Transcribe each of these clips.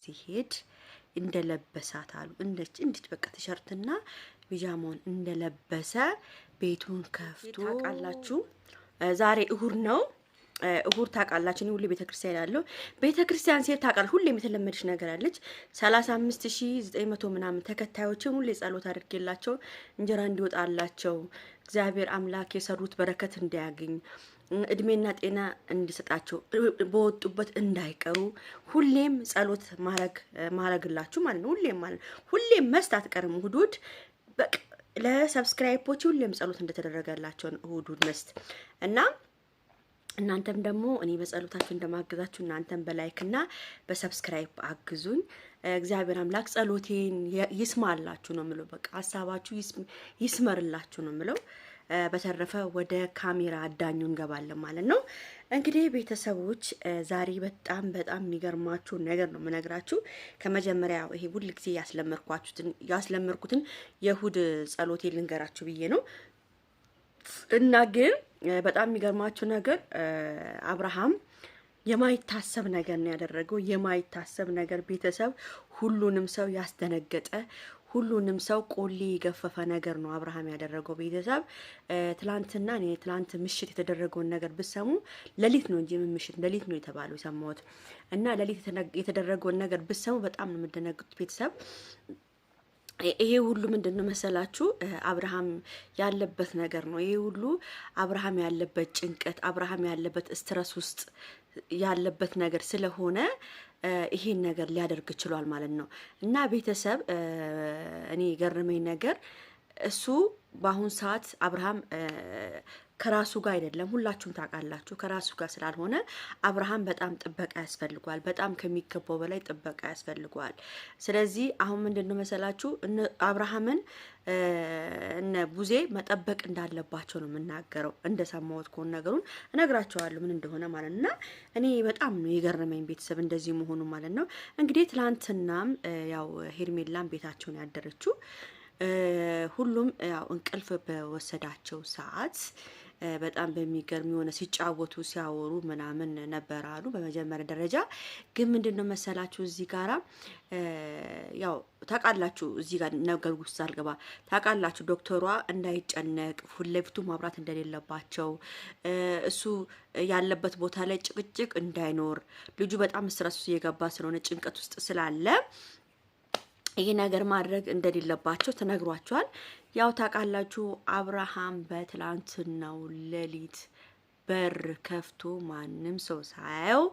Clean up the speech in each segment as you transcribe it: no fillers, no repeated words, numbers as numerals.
ሲሄድ እንደለበሳት አሉ እንዴት በቃ ቲሸርትና ቢጃማውን እንደለበሰ ቤቱን ከፍቶ ታውቃላችሁ። ዛሬ እሁድ ነው። እሁድ ታውቃላችሁ። እኔ ሁሌ ቤተክርስቲያን ያለው ቤተክርስቲያን ሲሄድ ታውቃላችሁ፣ ሁሌም የተለመደች ነገር አለች። 35900 ምናምን ተከታዮችን ሁሌ ጸሎት አድርጌላቸው እንጀራ እንዲወጣላቸው እግዚአብሔር አምላክ የሰሩት በረከት እንዲያገኝ እድሜና ጤና እንዲሰጣቸው በወጡበት እንዳይቀሩ ሁሌም ጸሎት ማረግላችሁ ማለት ነው። ሁሌም መስት አትቀርም እሁድ በቃ ለሰብስክራይቦች ሁሌም ጸሎት እንደተደረገላቸው እሁድ መስት እና እናንተም ደግሞ እኔ በጸሎታችሁ እንደማግዛችሁ እናንተም በላይክ እና በሰብስክራይብ አግዙኝ። እግዚአብሔር አምላክ ጸሎቴን ይስማላችሁ ነው የምለው። በቃ ሀሳባችሁ ይስመርላችሁ ነው የምለው። በተረፈ ወደ ካሜራ አዳኙ እንገባለን ማለት ነው። እንግዲህ ቤተሰቦች ዛሬ በጣም የሚገርማችሁ ነገር ነው የምነግራችሁ። ከመጀመሪያ ይሄ ሁሉ ጊዜ ያስለመርኩትን የእሁድ ጸሎቴ ልንገራችሁ ብዬ ነው እና ግን በጣም የሚገርማችሁ ነገር አብርሃም የማይታሰብ ነገር ነው ያደረገው። የማይታሰብ ነገር ቤተሰብ ሁሉንም ሰው ያስደነገጠ ሁሉንም ሰው ቆሌ የገፈፈ ነገር ነው አብርሃም ያደረገው። ቤተሰብ ትላንትና እኔ ትላንት ምሽት የተደረገውን ነገር ብሰሙ ሌሊት ነው እንጂ ምሽት ሌሊት ነው የተባለው የሰማሁት እና ሌሊት የተደረገውን ነገር ብሰሙ በጣም ነው የምትደነግጡት ቤተሰብ። ይሄ ሁሉ ምንድነው መሰላችሁ አብርሃም ያለበት ነገር ነው። ይሄ ሁሉ አብርሃም ያለበት ጭንቀት አብርሃም ያለበት ስትረስ ውስጥ ያለበት ነገር ስለሆነ ይሄን ነገር ሊያደርግ ችሏል ማለት ነው። እና ቤተሰብ እኔ የገረመኝ ነገር እሱ በአሁን ሰዓት አብርሃም ከራሱ ጋር አይደለም። ሁላችሁም ታውቃላችሁ። ከራሱ ጋር ስላልሆነ አብርሃም በጣም ጥበቃ ያስፈልገዋል። በጣም ከሚገባው በላይ ጥበቃ ያስፈልገዋል። ስለዚህ አሁን ምንድነው መሰላችሁ አብርሃምን እነ ቡዜ መጠበቅ እንዳለባቸው ነው የምናገረው። እንደሰማሁት ከሆነ ነገሩን እነግራቸዋለሁ ምን እንደሆነ ማለት እና እኔ በጣም ነው የገረመኝ ቤተሰብ እንደዚህ መሆኑ ማለት ነው። እንግዲህ ትላንትናም ያው ሄርሜላም ቤታቸውን ያደረችው ሁሉም ያው እንቅልፍ በወሰዳቸው ሰዓት በጣም በሚገርም የሆነ ሲጫወቱ ሲያወሩ ምናምን ነበር አሉ። በመጀመሪያ ደረጃ ግን ምንድነው መሰላችሁ እዚህ ጋራ ያው ታውቃላችሁ እዚህ ጋር ነገር ውስጥ አልገባ ታውቃላችሁ ዶክተሯ እንዳይጨነቅ ሁለፊቱ ማብራት እንደሌለባቸው እሱ ያለበት ቦታ ላይ ጭቅጭቅ እንዳይኖር ልጁ በጣም ስትረስ ውስጥ እየገባ ስለሆነ ጭንቀት ውስጥ ስላለ ይሄ ነገር ማድረግ እንደሌለባቸው ተነግሯቸዋል። ያው ታውቃላችሁ አብርሃም በትላንትናው ሌሊት በር ከፍቶ ማንም ሰው ሳያየው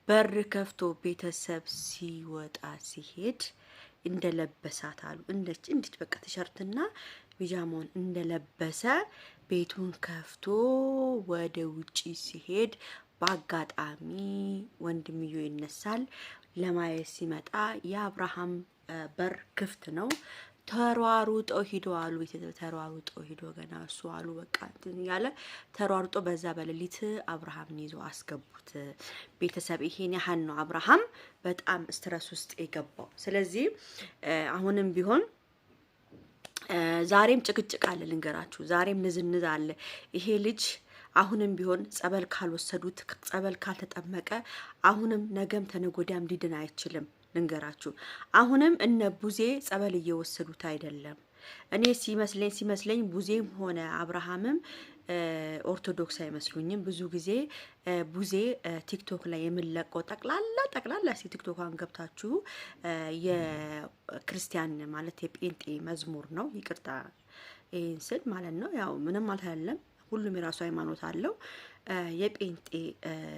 በር ከፍቶ ቤተሰብ ሲወጣ ሲሄድ እንደለበሳት አሉ እንዴት በቃ ቲሸርትና ቢጃማውን እንደለበሰ ቤቱን ከፍቶ ወደ ውጪ ሲሄድ በአጋጣሚ ወንድምዮ ይነሳል። ለማየት ሲመጣ የአብርሃም በር ክፍት ነው። ተሯሩጦ ሂዶ አሉ ተሯሩጦ ሂዶ ገና እሱ አሉ በቃ ያለ ተሯሩጦ በዛ በሌሊት አብርሃምን ይዞ አስገቡት። ቤተሰብ ይሄን ያህል ነው አብርሃም በጣም ስትረስ ውስጥ የገባው። ስለዚህ አሁንም ቢሆን ዛሬም ጭቅጭቅ አለ ልንገራችሁ። ዛሬም ንዝንዝ አለ። ይሄ ልጅ አሁንም ቢሆን ጸበል ካልወሰዱት ጸበል ካልተጠመቀ አሁንም ነገም ተነጎዳም ሊድን አይችልም። ልንገራችሁ አሁንም እነ ቡዜ ጸበል እየወሰዱት አይደለም። እኔ ሲመስለኝ ቡዜም ሆነ አብርሃምም ኦርቶዶክስ አይመስሉኝም። ብዙ ጊዜ ቡዜ ቲክቶክ ላይ የምንለቀው ጠቅላላ ቲክቶካን ገብታችሁ የክርስቲያን ማለት የጴንጤ መዝሙር ነው። ይቅርታ ይሄን ስል ማለት ነው ያው ምንም አልታለም። ሁሉም የራሱ ሃይማኖት አለው። የጴንጤ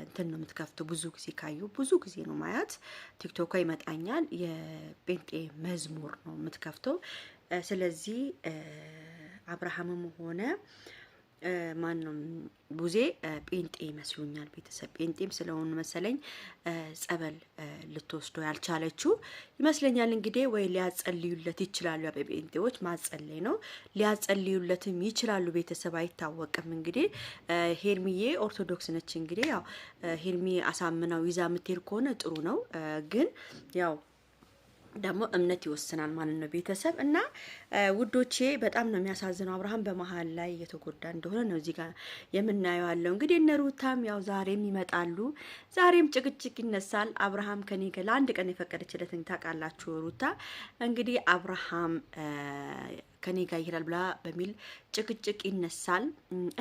እንትን ነው የምትከፍተው። ብዙ ጊዜ ካዩ ብዙ ጊዜ ነው ማያት ቲክቶክ ይመጣኛል። የጴንጤ መዝሙር ነው የምትከፍተው። ስለዚህ አብርሃምም ሆነ ማን ነው ቡዜ ጴንጤ ይመስሉኛል። ቤተሰብ ጴንጤም ስለሆኑ መሰለኝ ጸበል ልትወስዶ ያልቻለችው ይመስለኛል። እንግዲህ ወይ ሊያጸልዩለት ይችላሉ። ጴንጤዎች ማጸለይ ነው ሊያጸልዩለትም ይችላሉ። ቤተሰብ አይታወቅም። እንግዲህ ሄርሚዬ ኦርቶዶክስ ነች። እንግዲህ ያው ሄርሚ አሳምናው ይዛ የምትሄድ ከሆነ ጥሩ ነው። ግን ያው ደግሞ እምነት ይወስናል ማለት ነው ቤተሰብ እና ውዶቼ በጣም ነው የሚያሳዝነው። አብርሃም በመሀል ላይ እየተጎዳ እንደሆነ ነው እዚህ ጋር የምናየው ያለው። እንግዲህ እነ ሩታም ያው ዛሬም ይመጣሉ፣ ዛሬም ጭቅጭቅ ይነሳል። አብርሃም ከኔ ጋር ለአንድ ቀን የፈቀደችለትን ታውቃላችሁ ሩታ። እንግዲህ አብርሃም ከኔ ጋር ይሄዳል ብላ በሚል ጭቅጭቅ ይነሳል።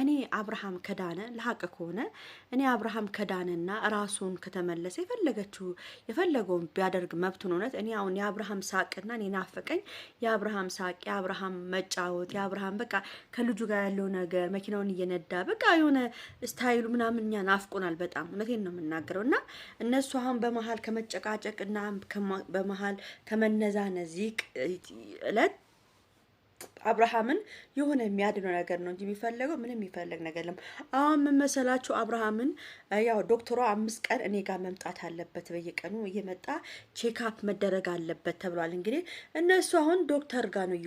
እኔ አብርሃም ከዳነ ለሀቅ ከሆነ እኔ አብርሃም ከዳነና ራሱን ከተመለሰ የፈለገውን ቢያደርግ መብቱን እውነት እኔ አሁን የአብርሃም ሳቅና እኔ ናፈቀኝ። የአብርሃም ሳቅ፣ የአብርሃም መጫወት፣ የአብርሃም በቃ ከልጁ ጋር ያለው ነገር መኪናውን እየነዳ በቃ የሆነ ስታይሉ ምናምን እኛ ናፍቆናል በጣም እውነቴን ነው የምናገረው። እና እነሱ አሁን በመሀል ከመጨቃጨቅና በመሀል ከመነዛነዝ እለት አብርሃምን የሆነ የሚያድነው ነገር ነው እንጂ የሚፈልገው ምንም የሚፈልግ ነገር የለም። አሁን ምን መሰላችሁ አብርሃምን ያው ዶክተሯ 5 ቀን እኔ ጋር መምጣት አለበት በየቀኑ እየመጣ ቼክአፕ መደረግ አለበት ተብሏል። እንግዲህ እነሱ አሁን ዶክተር ጋር ነው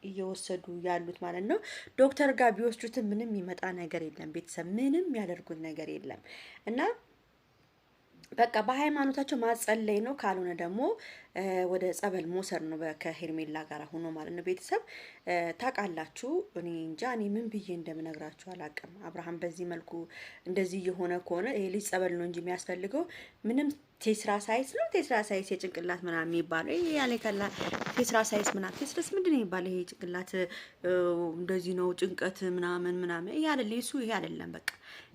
እየወሰዱ ያሉት ማለት ነው። ዶክተር ጋር ቢወስዱትም ምንም የሚመጣ ነገር የለም ቤተሰብ፣ ምንም የሚያደርጉት ነገር የለም እና በቃ በሃይማኖታቸው ማጸለይ ነው። ካልሆነ ደግሞ ወደ ጸበል መውሰድ ነው ከሄርሜላ ጋር ሆኖ ማለት ነው። ቤተሰብ ታውቃላችሁ፣ እኔ እንጃ እኔ ምን ብዬ እንደምነግራችሁ አላውቅም። አብርሃም በዚህ መልኩ እንደዚህ የሆነ ከሆነ ይሄ ልጅ ጸበል ነው እንጂ የሚያስፈልገው ምንም ቴስራ ሳይስ ነው። ቴስራ ሳይስ የጭንቅላት ምናምን የሚባለው ይሄ ያለ ከላ ቴስራ ሳይስ ምናምን ቴስራስ ምንድነው የሚባለው? ይሄ ጭንቅላት እንደዚህ ነው ጭንቀት ምናምን ይሄ አይደለም። እሱ ይሄ አይደለም። በቃ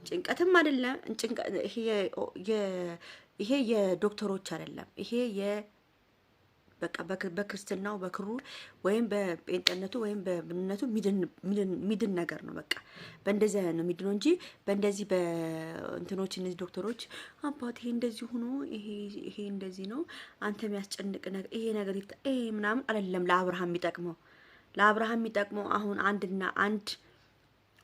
ጭንቀትም አይደለም። ይሄ የዶክተሮች አይደለም። ይሄ በቃ በክርስትናው በክሩ ወይም በጴንጤነቱ ወይም በእምነቱ ሚድን ነገር ነው። በቃ በእንደዚህ አይነት ነው ሚድነው እንጂ በእንደዚህ በእንትኖች እነዚህ ዶክተሮች አባት ይሄ እንደዚህ ሆኖ ይሄ እንደዚህ ነው አንተ የሚያስጨንቅ ነገር ይሄ ነገር ይሄ ምናምን አይደለም። ለአብርሃም የሚጠቅመው አሁን አንድና አንድ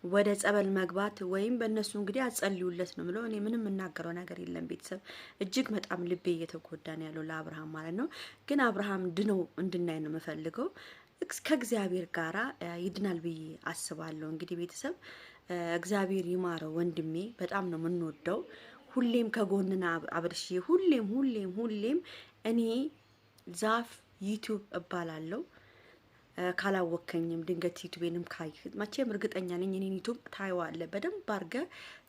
ወደ ጸበል መግባት ወይም በእነሱ እንግዲህ አጸልዩለት ነው ምለው። እኔ ምንም እናገረው ነገር የለም ቤተሰብ። እጅግ በጣም ልቤ እየተጎዳ ነው ያለው ለአብርሃም ማለት ነው። ግን አብርሃም ድኖ እንድናይ ነው የምፈልገው። ከእግዚአብሔር ጋራ ይድናል ብዬ አስባለሁ። እንግዲህ ቤተሰብ እግዚአብሔር ይማረው ወንድሜ፣ በጣም ነው የምንወደው። ሁሌም ከጎንና አብርሽ ሁሌም እኔ ዛፍ ዩቲዩብ እባላለሁ። ካላወከኝም ድንገት ዩቲዩብንም ካይህ መቼም እርግጠኛ ነኝ እኔን ዩቲዩብ ታይዋለህ፣ በደንብ አድርገህ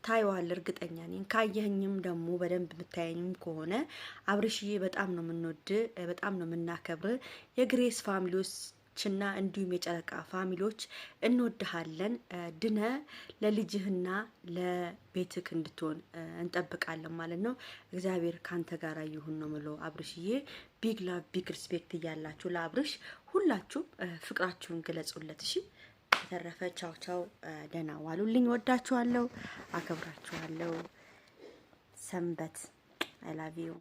ታይዋለህ እርግጠኛ ነኝ። ካየኸኝም ደግሞ በደንብ የምታየኝም ከሆነ አብርሽዬ በጣም ነው የምንወድ፣ በጣም ነው የምናከብር የግሬስ ፋሚሊዎችና እንዲሁም የጨረቃ ፋሚሊዎች እንወድሃለን። ድነ ለልጅህና ለቤትክ እንድትሆን እንጠብቃለን ማለት ነው። እግዚአብሔር ካንተ ጋር ይሁን ነው ምለው። አብርሽዬ ቢግ ላቭ ቢግ ሪስፔክት እያላችሁ ለአብርሽ ሁላችሁ ፍቅራችሁን ገለጹለት። እሺ፣ በተረፈ ቻው፣ ደህና ዋሉልኝ። ወዳችኋለሁ፣ አከብራችኋለሁ። ሰንበት። አይ ላቭ ዩ